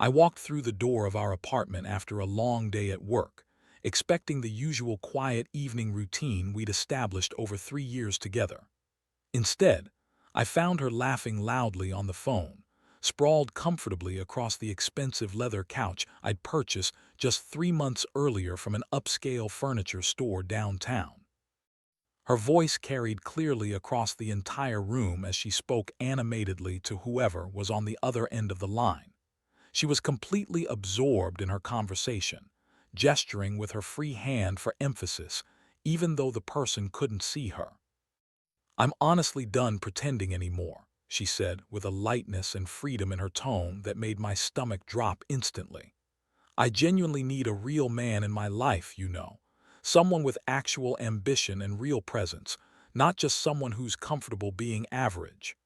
I walked through the door of our apartment after a long day at work, expecting the usual quiet evening routine we'd established over 3 years together. Instead, I found her laughing loudly on the phone, sprawled comfortably across the expensive leather couch I'd purchased just 3 months earlier from an upscale furniture store downtown. Her voice carried clearly across the entire room as she spoke animatedly to whoever was on the other end of the line. She was completely absorbed in her conversation, gesturing with her free hand for emphasis, even though the person couldn't see her. "I'm honestly done pretending anymore," she said with a lightness and freedom in her tone that made my stomach drop instantly. "I genuinely need a real man in my life, someone with actual ambition and real presence, not just someone who's comfortable being average."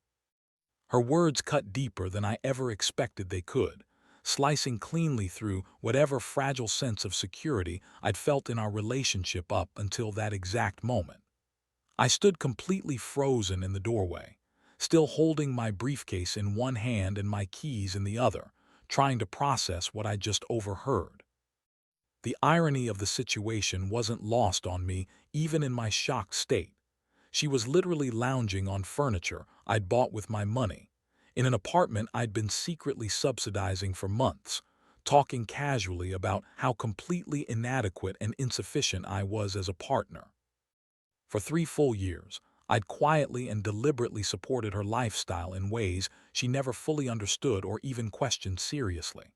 Her words cut deeper than I ever expected they could, slicing cleanly through whatever fragile sense of security I'd felt in our relationship up until that exact moment. I stood completely frozen in the doorway, still holding my briefcase in one hand and my keys in the other, trying to process what I just overheard. The irony of the situation wasn't lost on me even in my shocked state. She was literally lounging on furniture I'd bought with my money, in an apartment I'd been secretly subsidizing for months, talking casually about how completely inadequate and insufficient I was as a partner. For 3 full years, I'd quietly and deliberately supported her lifestyle in ways she never fully understood or even questioned seriously.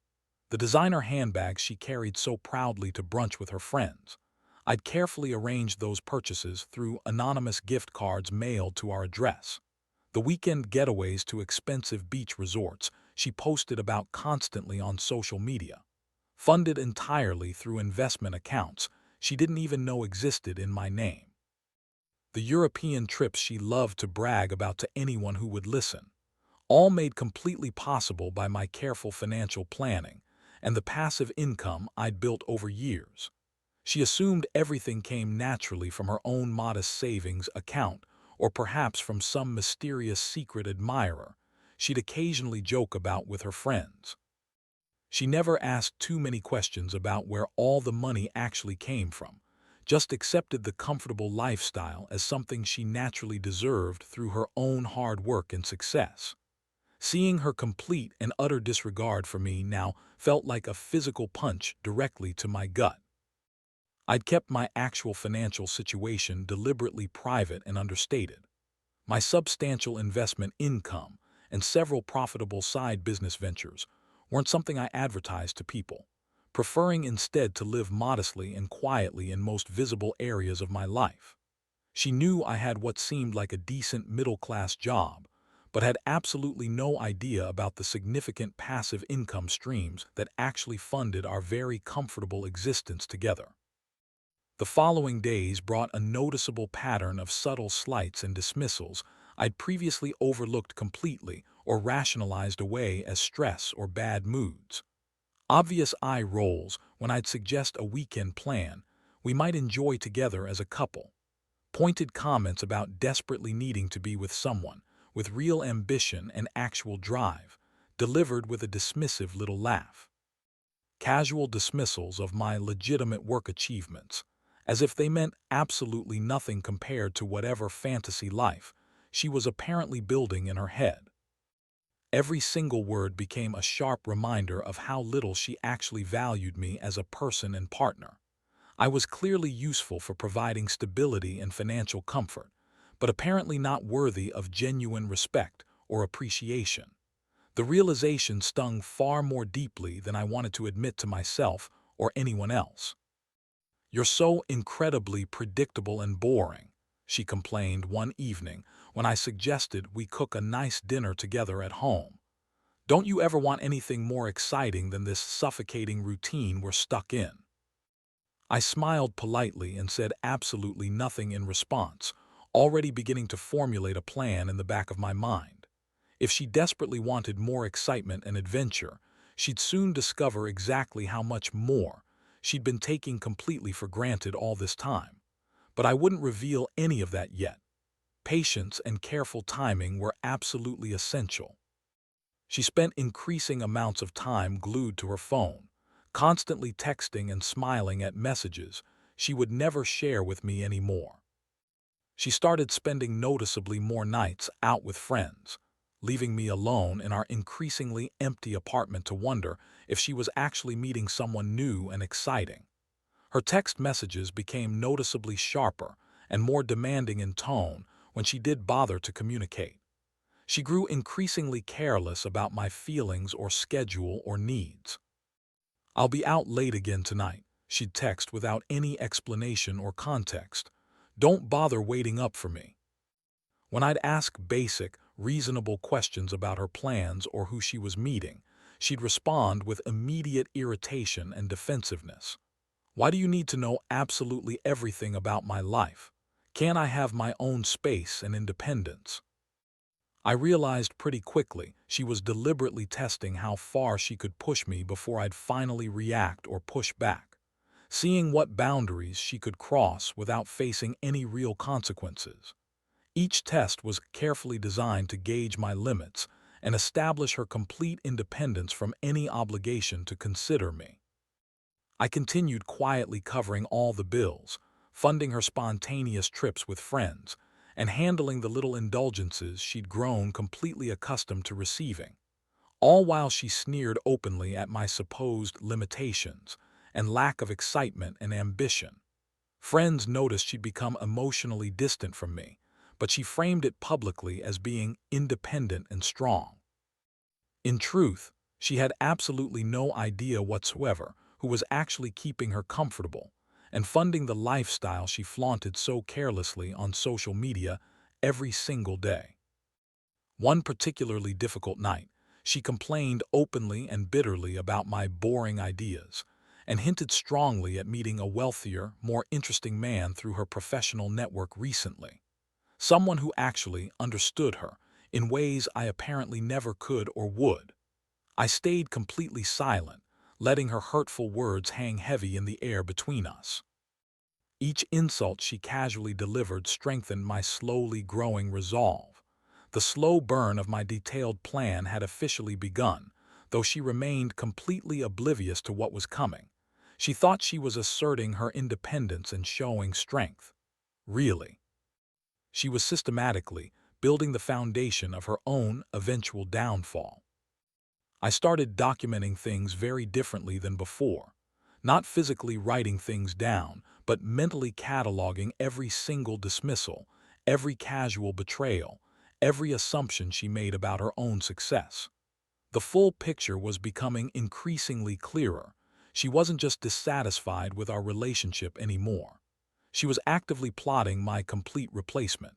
The designer handbags she carried so proudly to brunch with her friends, I'd carefully arranged those purchases through anonymous gift cards mailed to our address. The weekend getaways to expensive beach resorts she posted about constantly on social media, funded entirely through investment accounts she didn't even know existed in my name. The European trips she loved to brag about to anyone who would listen, all made completely possible by my careful financial planning and the passive income I'd built over years. She assumed everything came naturally from her own modest savings account or perhaps from some mysterious secret admirer she'd occasionally joke about with her friends. She never asked too many questions about where all the money actually came from, just accepted the comfortable lifestyle as something she naturally deserved through her own hard work and success. Seeing her complete and utter disregard for me now felt like a physical punch directly to my gut. I'd kept my actual financial situation deliberately private and understated. My substantial investment income and several profitable side business ventures weren't something I advertised to people, preferring instead to live modestly and quietly in most visible areas of my life. She knew I had what seemed like a decent middle-class job, but had absolutely no idea about the significant passive income streams that actually funded our very comfortable existence together. The following days brought a noticeable pattern of subtle slights and dismissals I'd previously overlooked completely or rationalized away as stress or bad moods. Obvious eye rolls when I'd suggest a weekend plan we might enjoy together as a couple. Pointed comments about desperately needing to be with someone with real ambition and actual drive, delivered with a dismissive little laugh. Casual dismissals of my legitimate work achievements, as if they meant absolutely nothing compared to whatever fantasy life she was apparently building in her head. Every single word became a sharp reminder of how little she actually valued me as a person and partner. I was clearly useful for providing stability and financial comfort, but apparently not worthy of genuine respect or appreciation. The realization stung far more deeply than I wanted to admit to myself or anyone else. "You're so incredibly predictable and boring," she complained one evening when I suggested we cook a nice dinner together at home. "Don't you ever want anything more exciting than this suffocating routine we're stuck in?" I smiled politely and said absolutely nothing in response, already beginning to formulate a plan in the back of my mind. If she desperately wanted more excitement and adventure, she'd soon discover exactly how much more she'd been taking completely for granted all this time. But I wouldn't reveal any of that yet. Patience and careful timing were absolutely essential. She spent increasing amounts of time glued to her phone, constantly texting and smiling at messages she would never share with me anymore. She started spending noticeably more nights out with friends, leaving me alone in our increasingly empty apartment to wonder if she was actually meeting someone new and exciting. Her text messages became noticeably sharper and more demanding in tone when she did bother to communicate. She grew increasingly careless about my feelings or schedule or needs. "I'll be out late again tonight," she'd text without any explanation or context. "Don't bother waiting up for me." When I'd ask basic, reasonable questions about her plans or who she was meeting, she'd respond with immediate irritation and defensiveness. "Why do you need to know absolutely everything about my life? Can't I have my own space and independence?" I realized pretty quickly she was deliberately testing how far she could push me before I'd finally react or push back, seeing what boundaries she could cross without facing any real consequences. Each test was carefully designed to gauge my limits and establish her complete independence from any obligation to consider me. I continued quietly covering all the bills, funding her spontaneous trips with friends, and handling the little indulgences she'd grown completely accustomed to receiving, all while she sneered openly at my supposed limitations and lack of excitement and ambition. Friends noticed she'd become emotionally distant from me, but she framed it publicly as being independent and strong. In truth, she had absolutely no idea whatsoever who was actually keeping her comfortable and funding the lifestyle she flaunted so carelessly on social media every single day. One particularly difficult night, she complained openly and bitterly about my boring ideas and hinted strongly at meeting a wealthier, more interesting man through her professional network recently. Someone who actually understood her in ways I apparently never could or would. I stayed completely silent, letting her hurtful words hang heavy in the air between us. Each insult she casually delivered strengthened my slowly growing resolve. The slow burn of my detailed plan had officially begun, though she remained completely oblivious to what was coming. She thought she was asserting her independence and showing strength. Really, she was systematically building the foundation of her own eventual downfall. I started documenting things very differently than before, not physically writing things down, but mentally cataloging every single dismissal, every casual betrayal, every assumption she made about her own success. The full picture was becoming increasingly clearer. She wasn't just dissatisfied with our relationship anymore. She was actively plotting my complete replacement.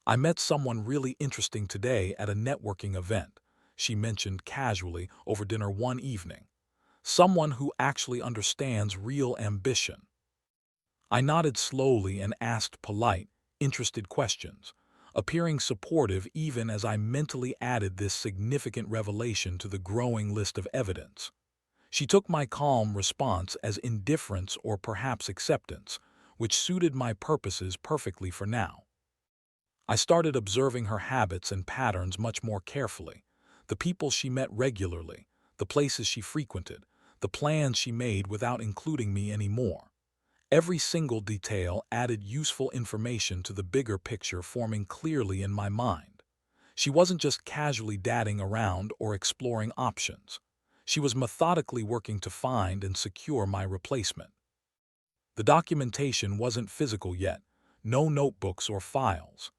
"I met someone really interesting today at a networking event," she mentioned casually over dinner one evening. "Someone who actually understands real ambition." I nodded slowly and asked polite, interested questions, appearing supportive even as I mentally added this significant revelation to the growing list of evidence. She took my calm response as indifference or perhaps acceptance, which suited my purposes perfectly for now. I started observing her habits and patterns much more carefully, the people she met regularly, the places she frequented, the plans she made without including me anymore. Every single detail added useful information to the bigger picture forming clearly in my mind. She wasn't just casually dadding around or exploring options. She was methodically working to find and secure my replacement. The documentation wasn't physical yet, no notebooks or files.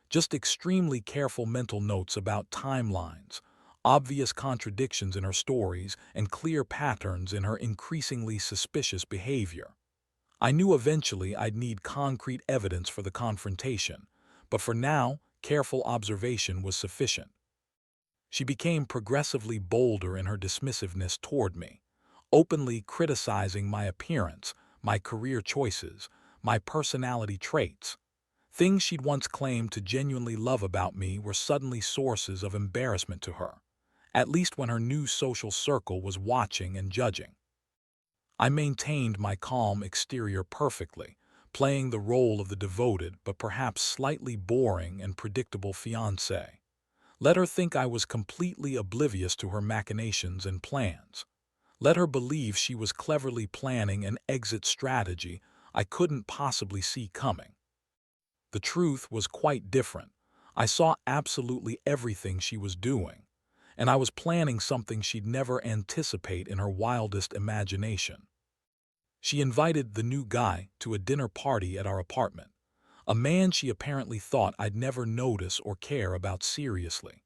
Just extremely careful mental notes about timelines, obvious contradictions in her stories, and clear patterns in her increasingly suspicious behavior. I knew eventually I'd need concrete evidence for the confrontation, but for now, careful observation was sufficient. She became progressively bolder in her dismissiveness toward me, openly criticizing my appearance, my career choices, my personality traits. Things she'd once claimed to genuinely love about me were suddenly sources of embarrassment to her, at least when her new social circle was watching and judging. I maintained my calm exterior perfectly, playing the role of the devoted but perhaps slightly boring and predictable fiancé, Let her think I was completely oblivious to her machinations and plans. Let her believe she was cleverly planning an exit strategy I couldn't possibly see coming. The truth was quite different. I saw absolutely everything she was doing, and I was planning something she'd never anticipate in her wildest imagination. She invited the new guy to a dinner party at our apartment, a man she apparently thought I'd never notice or care about seriously.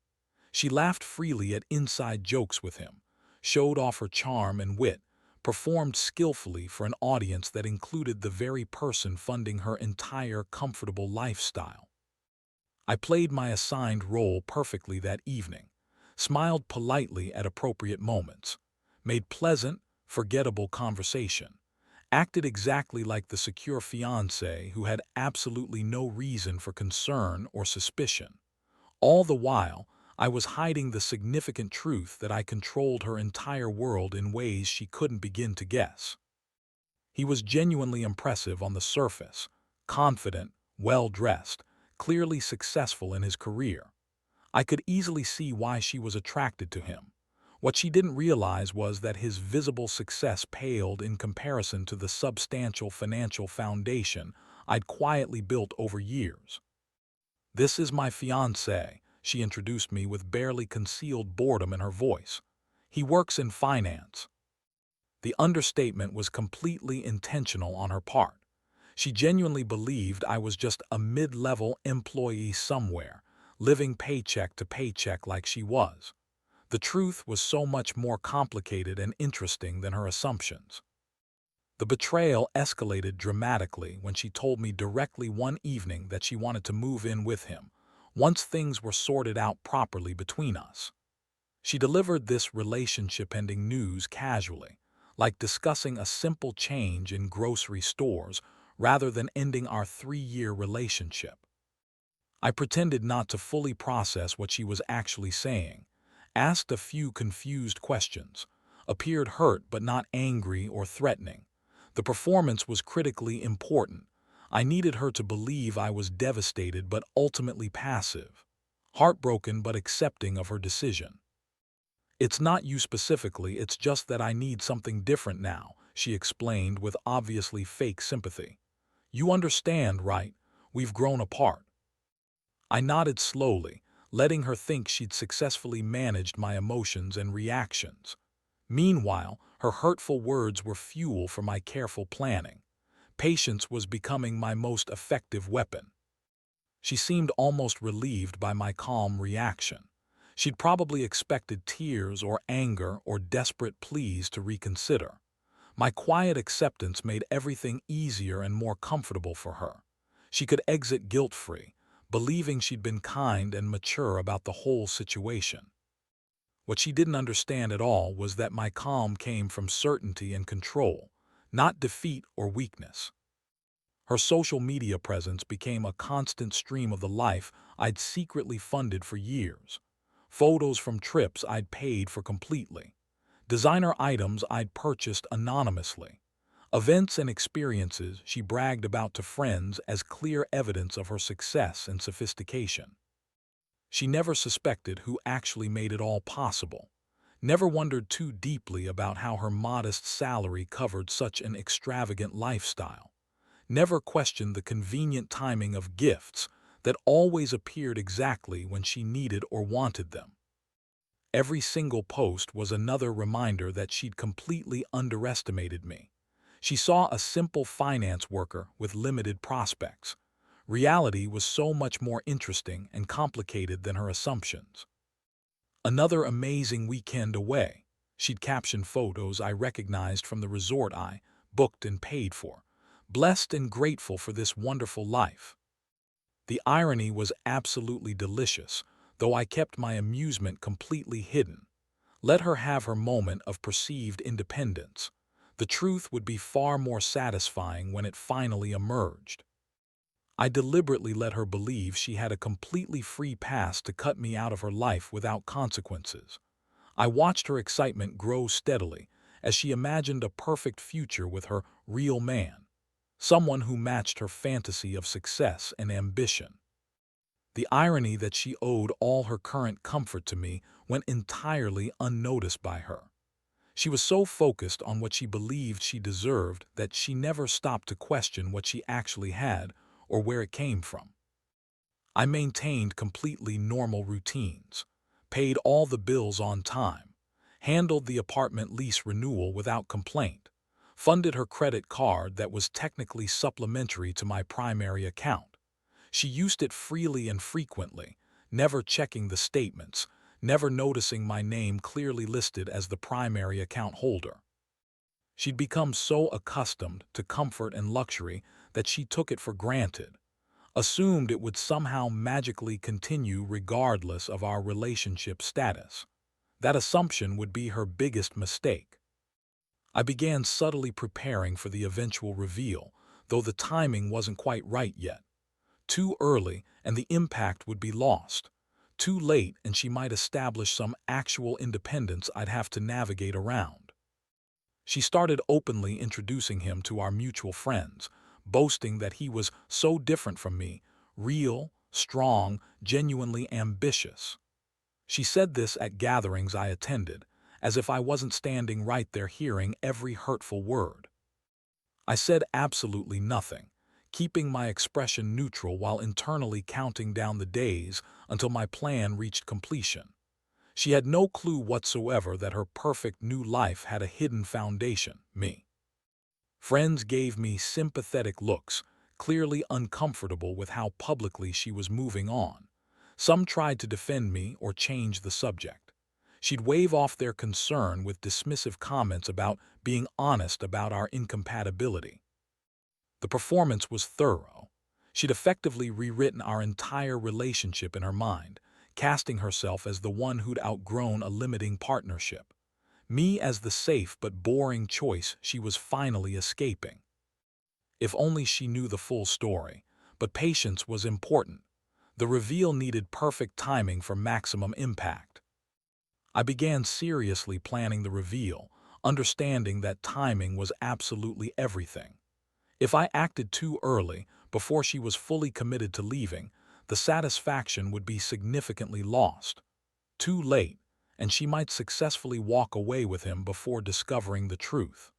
She laughed freely at inside jokes with him, showed off her charm and wit, performed skillfully for an audience that included the very person funding her entire comfortable lifestyle. I played my assigned role perfectly that evening, smiled politely at appropriate moments, made pleasant, forgettable conversation, acted exactly like the secure fiancé who had absolutely no reason for concern or suspicion. All the while, I was hiding the significant truth that I controlled her entire world in ways she couldn't begin to guess. He was genuinely impressive on the surface, confident, well-dressed, clearly successful in his career. I could easily see why she was attracted to him. What she didn't realize was that his visible success paled in comparison to the substantial financial foundation I'd quietly built over years. "This is my fiancé," she introduced me with barely concealed boredom in her voice. "He works in finance." The understatement was completely intentional on her part. She genuinely believed I was just a mid-level employee somewhere, living paycheck to paycheck like she was. The truth was so much more complicated and interesting than her assumptions. The betrayal escalated dramatically when she told me directly one evening that she wanted to move in with him, once things were sorted out properly between us. She delivered this relationship-ending news casually, like discussing a simple change in grocery stores rather than ending our 3-year relationship. I pretended not to fully process what she was actually saying, asked a few confused questions, appeared hurt but not angry or threatening. The performance was critically important. I needed her to believe I was devastated but ultimately passive, heartbroken but accepting of her decision. "It's not you specifically, it's just that I need something different now," she explained with obviously fake sympathy. "You understand, right? We've grown apart." I nodded slowly, letting her think she'd successfully managed my emotions and reactions. Meanwhile, her hurtful words were fuel for my careful planning. Patience was becoming my most effective weapon. She seemed almost relieved by my calm reaction. She'd probably expected tears or anger or desperate pleas to reconsider. My quiet acceptance made everything easier and more comfortable for her. She could exit guilt-free, believing she'd been kind and mature about the whole situation. What she didn't understand at all was that my calm came from certainty and control, not defeat or weakness. Her social media presence became a constant stream of the life I'd secretly funded for years. Photos from trips I'd paid for completely, designer items I'd purchased anonymously, events and experiences she bragged about to friends as clear evidence of her success and sophistication. She never suspected who actually made it all possible, never wondered too deeply about how her modest salary covered such an extravagant lifestyle, never questioned the convenient timing of gifts that always appeared exactly when she needed or wanted them. Every single post was another reminder that she'd completely underestimated me. She saw a simple finance worker with limited prospects. Reality was so much more interesting and complicated than her assumptions. "Another amazing weekend away," she'd captioned photos I recognized from the resort I booked and paid for. "Blessed and grateful for this wonderful life." The irony was absolutely delicious, though I kept my amusement completely hidden. Let her have her moment of perceived independence. The truth would be far more satisfying when it finally emerged. I deliberately let her believe she had a completely free pass to cut me out of her life without consequences. I watched her excitement grow steadily as she imagined a perfect future with her real man, someone who matched her fantasy of success and ambition. The irony that she owed all her current comfort to me went entirely unnoticed by her. She was so focused on what she believed she deserved that she never stopped to question what she actually had or where it came from. I maintained completely normal routines, paid all the bills on time, handled the apartment lease renewal without complaint, funded her credit card that was technically supplementary to my primary account. She used it freely and frequently, never checking the statements, never noticing my name clearly listed as the primary account holder. She'd become so accustomed to comfort and luxury that she took it for granted, assumed it would somehow magically continue regardless of our relationship status. That assumption would be her biggest mistake. I began subtly preparing for the eventual reveal, though the timing wasn't quite right yet. Too early, and the impact would be lost. Too late, and she might establish some actual independence I'd have to navigate around. She started openly introducing him to our mutual friends, boasting that he was so different from me, real, strong, genuinely ambitious. She said this at gatherings I attended, as if I wasn't standing right there hearing every hurtful word. I said absolutely nothing, keeping my expression neutral while internally counting down the days until my plan reached completion. She had no clue whatsoever that her perfect new life had a hidden foundation, me. Friends gave me sympathetic looks, clearly uncomfortable with how publicly she was moving on. Some tried to defend me or change the subject. She'd wave off their concern with dismissive comments about being honest about our incompatibility. The performance was thorough. She'd effectively rewritten our entire relationship in her mind, casting herself as the one who'd outgrown a limiting partnership. Me as the safe but boring choice she was finally escaping. If only she knew the full story. But patience was important. The reveal needed perfect timing for maximum impact. I began seriously planning the reveal, understanding that timing was absolutely everything. If I acted too early, before she was fully committed to leaving, the satisfaction would be significantly lost. Too late, and she might successfully walk away with him before discovering the truth.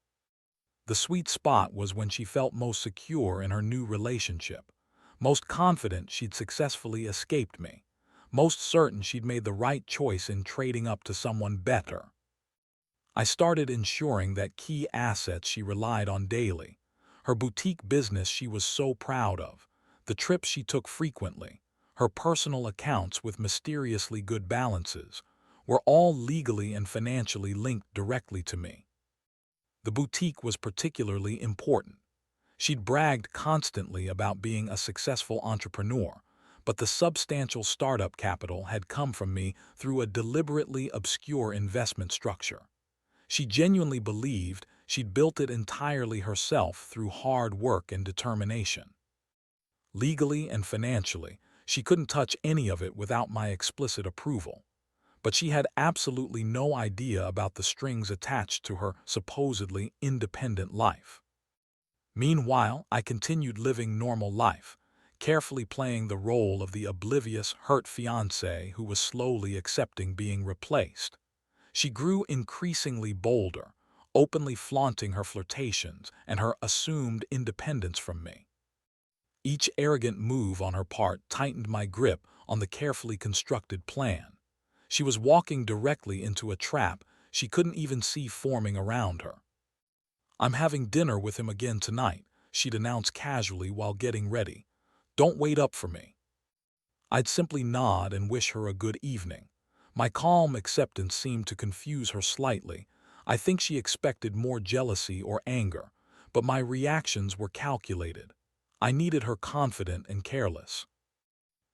The sweet spot was when she felt most secure in her new relationship, most confident she'd successfully escaped me, most certain she'd made the right choice in trading up to someone better. I started ensuring that key assets she relied on daily, her boutique business she was so proud of, the trips she took frequently, her personal accounts with mysteriously good balances, were all legally and financially linked directly to me. The boutique was particularly important. She'd bragged constantly about being a successful entrepreneur, but the substantial startup capital had come from me through a deliberately obscure investment structure. She genuinely believed she'd built it entirely herself through hard work and determination. Legally and financially, she couldn't touch any of it without my explicit approval. But she had absolutely no idea about the strings attached to her supposedly independent life. Meanwhile, I continued living normal life, carefully playing the role of the oblivious, hurt fiancé who was slowly accepting being replaced. She grew increasingly bolder, openly flaunting her flirtations and her assumed independence from me. Each arrogant move on her part tightened my grip on the carefully constructed plan. She was walking directly into a trap she couldn't even see forming around her. "I'm having dinner with him again tonight," she'd announce casually while getting ready. "Don't wait up for me." I'd simply nod and wish her a good evening. My calm acceptance seemed to confuse her slightly. I think she expected more jealousy or anger, but my reactions were calculated. I needed her confident and careless.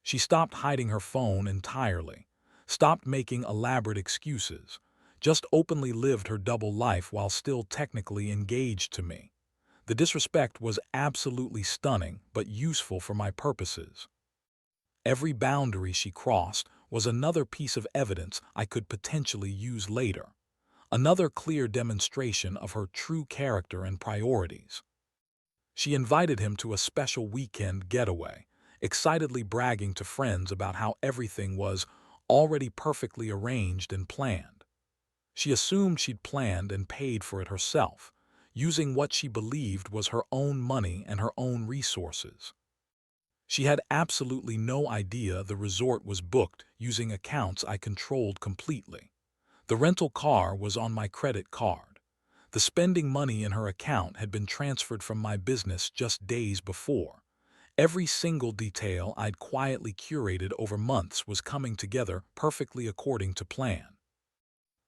She stopped hiding her phone entirely, stopped making elaborate excuses, just openly lived her double life while still technically engaged to me. The disrespect was absolutely stunning but useful for my purposes. Every boundary she crossed was another piece of evidence I could potentially use later, another clear demonstration of her true character and priorities. She invited him to a special weekend getaway, excitedly bragging to friends about how everything was already perfectly arranged and planned. She assumed she'd planned and paid for it herself, using what she believed was her own money and her own resources. She had absolutely no idea the resort was booked using accounts I controlled completely. The rental car was on my credit card. The spending money in her account had been transferred from my business just days before. Every single detail I'd quietly curated over months was coming together perfectly according to plan.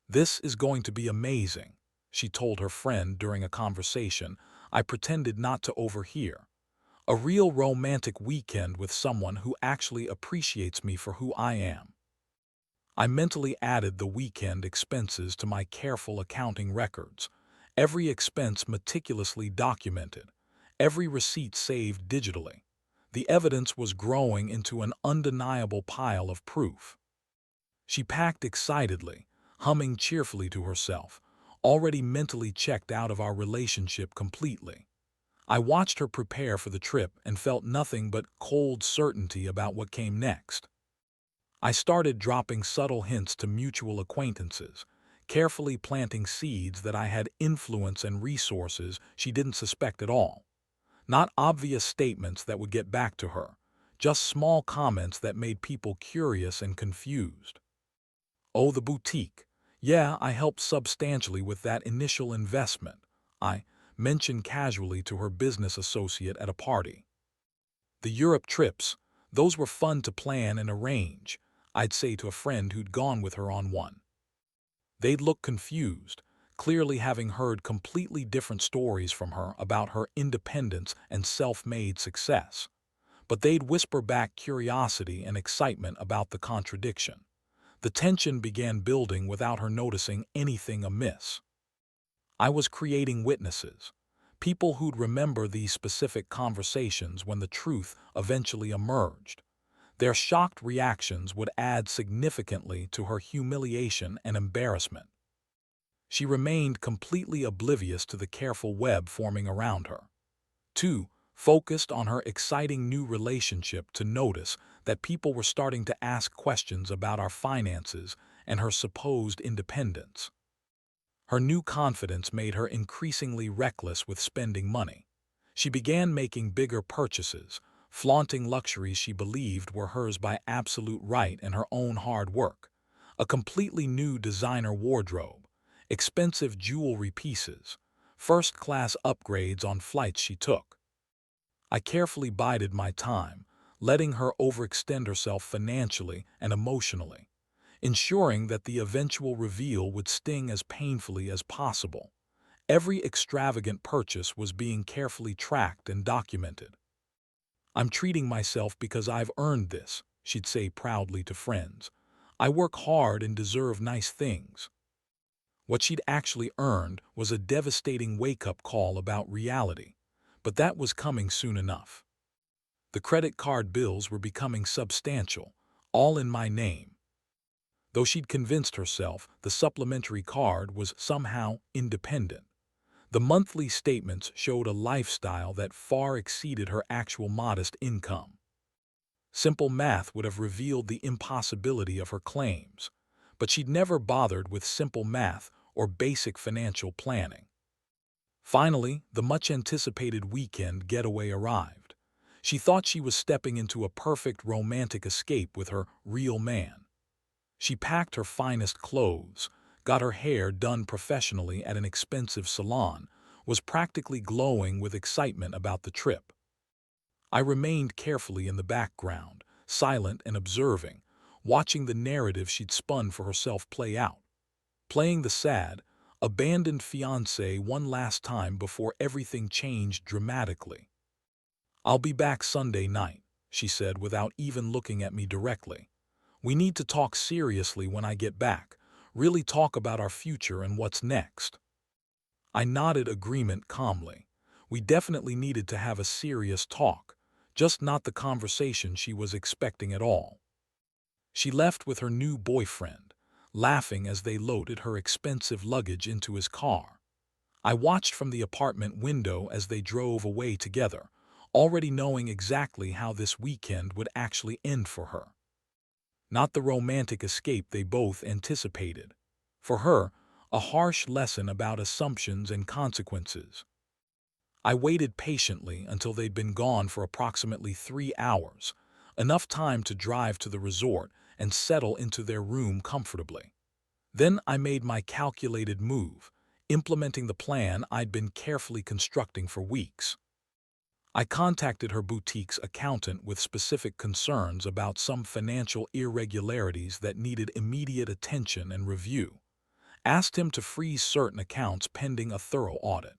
"This is going to be amazing," she told her friend during a conversation I pretended not to overhear. "A real romantic weekend with someone who actually appreciates me for who I am." I mentally added the weekend expenses to my careful accounting records, every expense meticulously documented, every receipt saved digitally. The evidence was growing into an undeniable pile of proof. She packed excitedly, humming cheerfully to herself, already mentally checked out of our relationship completely. I watched her prepare for the trip and felt nothing but cold certainty about what came next. I started dropping subtle hints to mutual acquaintances, carefully planting seeds that I had influence and resources she didn't suspect at all. Not obvious statements that would get back to her, just small comments that made people curious and confused. "Oh, the boutique. Yeah, I helped substantially with that initial investment," I mentioned casually to her business associate at a party. "The Europe trips, those were fun to plan and arrange," I'd say to a friend who'd gone with her on one. They'd look confused, clearly having heard completely different stories from her about her independence and self-made success. But they'd whisper back curiosity and excitement about the contradiction. The tension began building without her noticing anything amiss. I was creating witnesses, people who'd remember these specific conversations when the truth eventually emerged. Their shocked reactions would add significantly to her humiliation and embarrassment. She remained completely oblivious to the careful web forming around her. Too focused on her exciting new relationship to notice that people were starting to ask questions about our finances and her supposed independence. Her new confidence made her increasingly reckless with spending money. She began making bigger purchases, flaunting luxuries she believed were hers by absolute right and her own hard work. A completely new designer wardrobe, expensive jewelry pieces, first-class upgrades on flights she took. I carefully bided my time, letting her overextend herself financially and emotionally, ensuring that the eventual reveal would sting as painfully as possible. Every extravagant purchase was being carefully tracked and documented. "I'm treating myself because I've earned this," she'd say proudly to friends. "I work hard and deserve nice things." What she'd actually earned was a devastating wake-up call about reality, but that was coming soon enough. The credit card bills were becoming substantial, all in my name. Though she'd convinced herself the supplementary card was somehow independent, the monthly statements showed a lifestyle that far exceeded her actual modest income. Simple math would have revealed the impossibility of her claims, but she'd never bothered with simple math or basic financial planning. Finally, the much-anticipated weekend getaway arrived. She thought she was stepping into a perfect romantic escape with her real man. She packed her finest clothes, got her hair done professionally at an expensive salon, was practically glowing with excitement about the trip. I remained carefully in the background, silent and observing, watching the narrative she'd spun for herself play out. Playing the sad, abandoned fiancé one last time before everything changed dramatically. "I'll be back Sunday night," she said without even looking at me directly. "We need to talk seriously when I get back, really talk about our future and what's next." I nodded agreement calmly. We definitely needed to have a serious talk, just not the conversation she was expecting at all. She left with her new boyfriend, laughing as they loaded her expensive luggage into his car. I watched from the apartment window as they drove away together, already knowing exactly how this weekend would actually end for her. Not the romantic escape they both anticipated. For her, a harsh lesson about assumptions and consequences. I waited patiently until they'd been gone for approximately 3 hours, enough time to drive to the resort and settle into their room comfortably. Then I made my calculated move, implementing the plan I'd been carefully constructing for weeks. I contacted her boutique's accountant with specific concerns about some financial irregularities that needed immediate attention and review. Asked him to freeze certain accounts pending a thorough audit.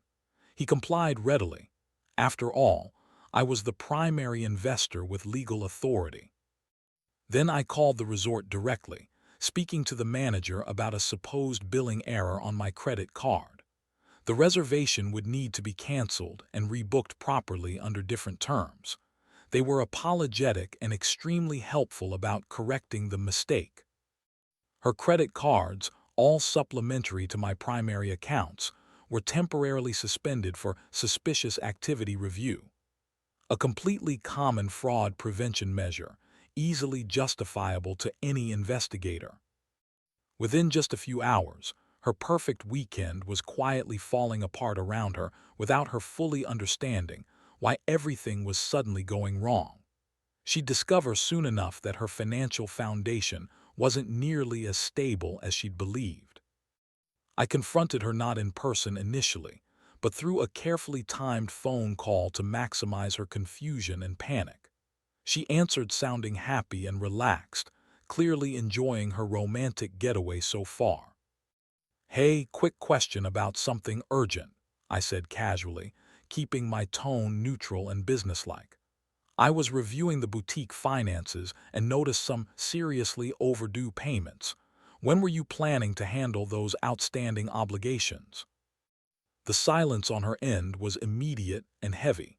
He complied readily. After all, I was the primary investor with legal authority. Then I called the resort directly, speaking to the manager about a supposed billing error on my credit card. The reservation would need to be canceled and rebooked properly under different terms. They were apologetic and extremely helpful about correcting the mistake. Her credit cards, all supplementary to my primary accounts, were temporarily suspended for suspicious activity review. A completely common fraud prevention measure, easily justifiable to any investigator. Within just a few hours, her perfect weekend was quietly falling apart around her without her fully understanding why everything was suddenly going wrong. She'd discover soon enough that her financial foundation wasn't nearly as stable as she'd believed. I confronted her not in person initially, but through a carefully timed phone call to maximize her confusion and panic. She answered sounding happy and relaxed, clearly enjoying her romantic getaway so far. "Hey, quick question about something urgent," I said casually, keeping my tone neutral and businesslike. I was reviewing the boutique finances and noticed some seriously overdue payments. When were you planning to handle those outstanding obligations? The silence on her end was immediate and heavy.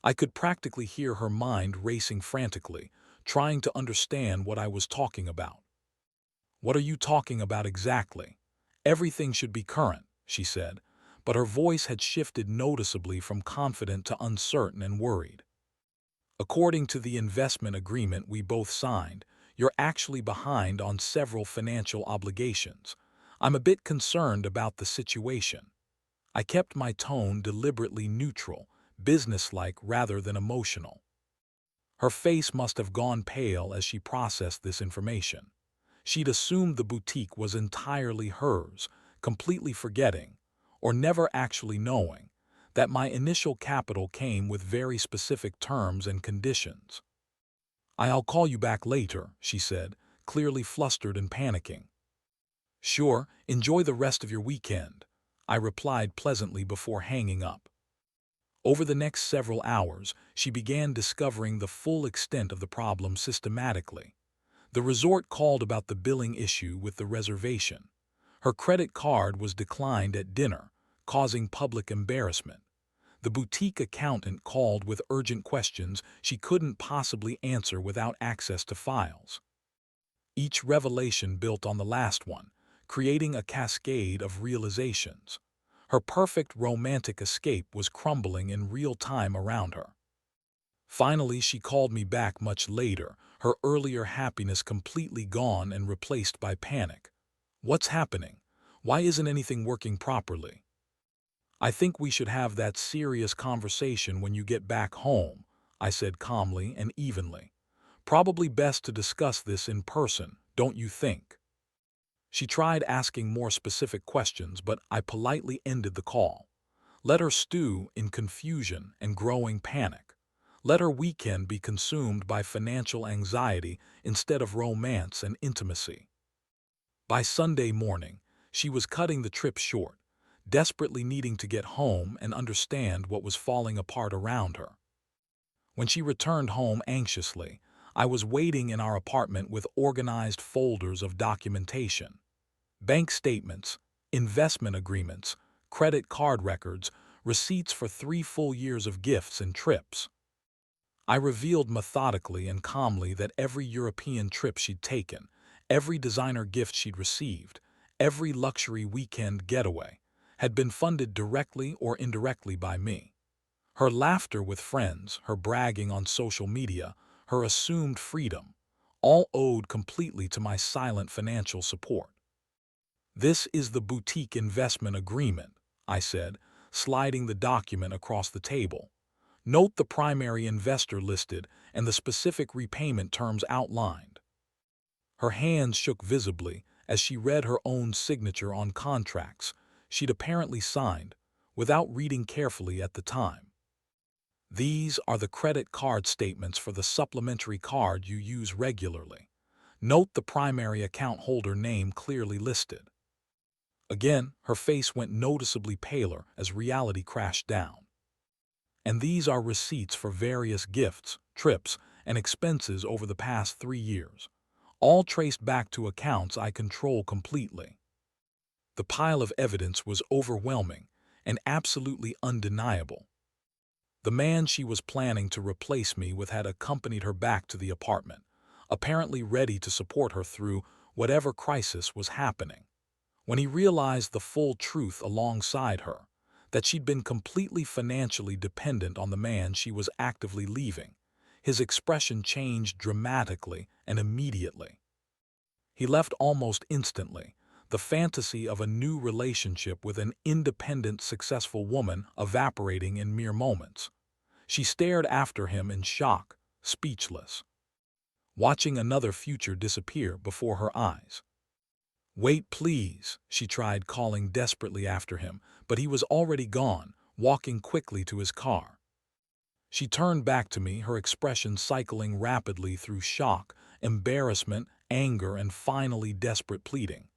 I could practically hear her mind racing frantically, trying to understand what I was talking about. "What are you talking about exactly? Everything should be current," she said, but her voice had shifted noticeably from confident to uncertain and worried. "According to the investment agreement we both signed, you're actually behind on several financial obligations. I'm a bit concerned about the situation." I kept my tone deliberately neutral, businesslike rather than emotional. Her face must have gone pale as she processed this information. She'd assumed the boutique was entirely hers, completely forgetting, or never actually knowing, that my initial capital came with very specific terms and conditions. "I'll call you back later," she said, clearly flustered and panicking. "Sure, enjoy the rest of your weekend," I replied pleasantly before hanging up. Over the next several hours, she began discovering the full extent of the problem systematically. The resort called about the billing issue with the reservation. Her credit card was declined at dinner, causing public embarrassment. The boutique accountant called with urgent questions she couldn't possibly answer without access to files. Each revelation built on the last one, creating a cascade of realizations. Her perfect romantic escape was crumbling in real time around her. Finally, she called me back much later, her earlier happiness completely gone and replaced by panic. "What's happening? Why isn't anything working properly?" "I think we should have that serious conversation when you get back home," I said calmly and evenly. "Probably best to discuss this in person, don't you think?" She tried asking more specific questions, but I politely ended the call. Let her stew in confusion and growing panic. Let her weekend be consumed by financial anxiety instead of romance and intimacy. By Sunday morning, she was cutting the trip short, desperately needing to get home and understand what was falling apart around her. When she returned home anxiously, I was waiting in our apartment with organized folders of documentation. Bank statements, investment agreements, credit card records, receipts for 3 full years of gifts and trips. I revealed methodically and calmly that every European trip she'd taken, every designer gift she'd received, every luxury weekend getaway, had been funded directly or indirectly by me. Her laughter with friends, her bragging on social media, her assumed freedom, all owed completely to my silent financial support. "This is the boutique investment agreement," I said, sliding the document across the table. "Note the primary investor listed and the specific repayment terms outlined." Her hands shook visibly as she read her own signature on contracts she'd apparently signed without reading carefully at the time. "These are the credit card statements for the supplementary card you use regularly. Note the primary account holder name clearly listed." Again, her face went noticeably paler as reality crashed down. "And these are receipts for various gifts, trips, and expenses over the past 3 years, all traced back to accounts I control completely." The pile of evidence was overwhelming and absolutely undeniable. The man she was planning to replace me with had accompanied her back to the apartment, apparently ready to support her through whatever crisis was happening. When he realized the full truth alongside her, that she'd been completely financially dependent on the man she was actively leaving, his expression changed dramatically and immediately. He left almost instantly, the fantasy of a new relationship with an independent, successful woman evaporating in mere moments. She stared after him in shock, speechless, watching another future disappear before her eyes. "Wait, please," she tried calling desperately after him, but he was already gone, walking quickly to his car. She turned back to me, her expression cycling rapidly through shock, embarrassment, anger, and finally desperate pleading.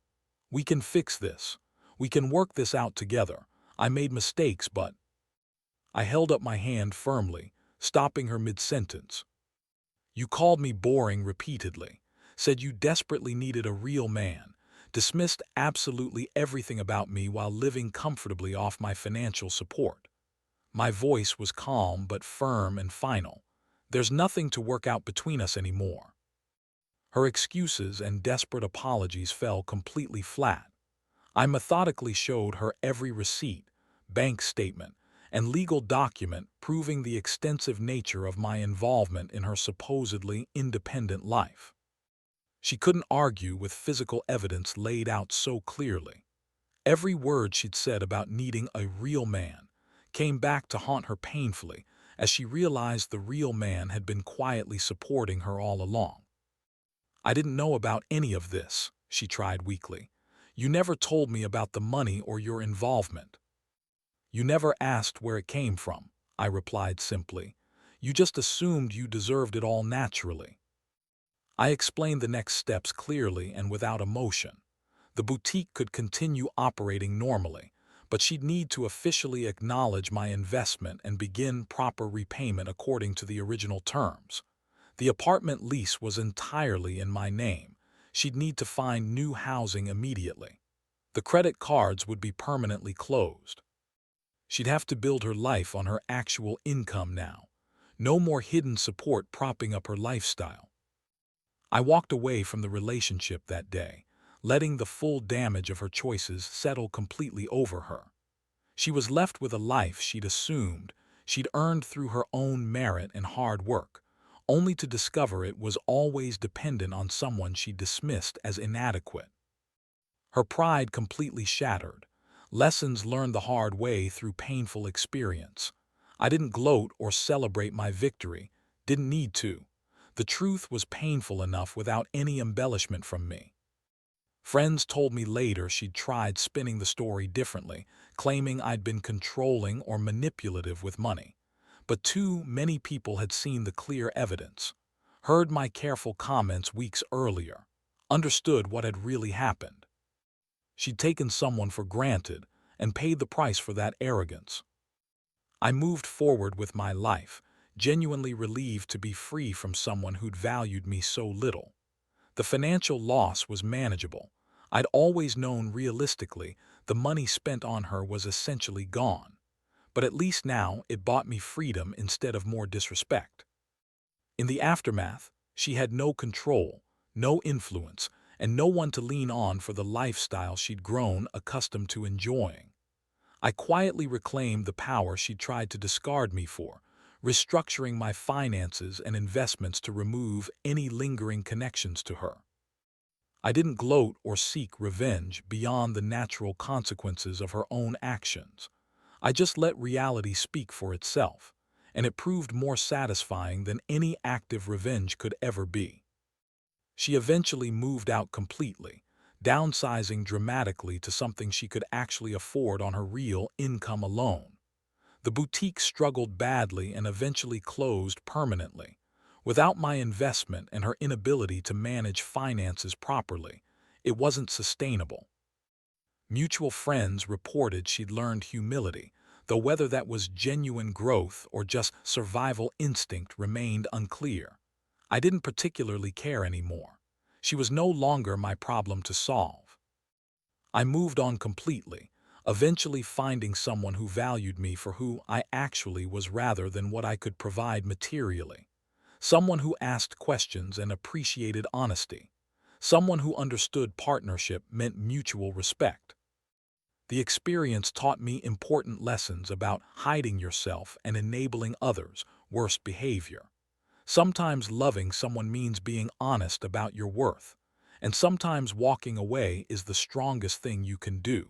"We can fix this. We can work this out together. I made mistakes, but—" I held up my hand firmly, stopping her mid-sentence. "You called me boring repeatedly, said you desperately needed a real man, dismissed absolutely everything about me while living comfortably off my financial support." My voice was calm but firm and final. "There's nothing to work out between us anymore." Her excuses and desperate apologies fell completely flat. I methodically showed her every receipt, bank statement, and legal document proving the extensive nature of my involvement in her supposedly independent life. She couldn't argue with physical evidence laid out so clearly. Every word she'd said about needing a real man came back to haunt her painfully as she realized the real man had been quietly supporting her all along. "I didn't know about any of this," she tried weakly. "You never told me about the money or your involvement." "You never asked where it came from," I replied simply. "You just assumed you deserved it all naturally." I explained the next steps clearly and without emotion. The boutique could continue operating normally, but she'd need to officially acknowledge my investment and begin proper repayment according to the original terms. The apartment lease was entirely in my name. She'd need to find new housing immediately. The credit cards would be permanently closed. She'd have to build her life on her actual income now. No more hidden support propping up her lifestyle. I walked away from the relationship that day, letting the full damage of her choices settle completely over her. She was left with a life she'd assumed she'd earned through her own merit and hard work, only to discover it was always dependent on someone she dismissed as inadequate. Her pride completely shattered, lessons learned the hard way through painful experience. I didn't gloat or celebrate my victory, didn't need to. The truth was painful enough without any embellishment from me. Friends told me later she'd tried spinning the story differently, claiming I'd been controlling or manipulative with money. But too many people had seen the clear evidence, heard my careful comments weeks earlier, understood what had really happened. She'd taken someone for granted and paid the price for that arrogance. I moved forward with my life, genuinely relieved to be free from someone who'd valued me so little. The financial loss was manageable. I'd always known realistically the money spent on her was essentially gone. But at least now it bought me freedom instead of more disrespect. In the aftermath, she had no control, no influence, and no one to lean on for the lifestyle she'd grown accustomed to enjoying. I quietly reclaimed the power she'd tried to discard me for, restructuring my finances and investments to remove any lingering connections to her. I didn't gloat or seek revenge beyond the natural consequences of her own actions. I just let reality speak for itself, and it proved more satisfying than any active revenge could ever be. She eventually moved out completely, downsizing dramatically to something she could actually afford on her real income alone. The boutique struggled badly and eventually closed permanently. Without my investment and her inability to manage finances properly, it wasn't sustainable. Mutual friends reported she'd learned humility, though whether that was genuine growth or just survival instinct remained unclear. I didn't particularly care anymore. She was no longer my problem to solve. I moved on completely, eventually finding someone who valued me for who I actually was rather than what I could provide materially. Someone who asked questions and appreciated honesty. Someone who understood partnership meant mutual respect. The experience taught me important lessons about hiding yourself and enabling others' worst behavior. Sometimes loving someone means being honest about your worth, and sometimes walking away is the strongest thing you can do.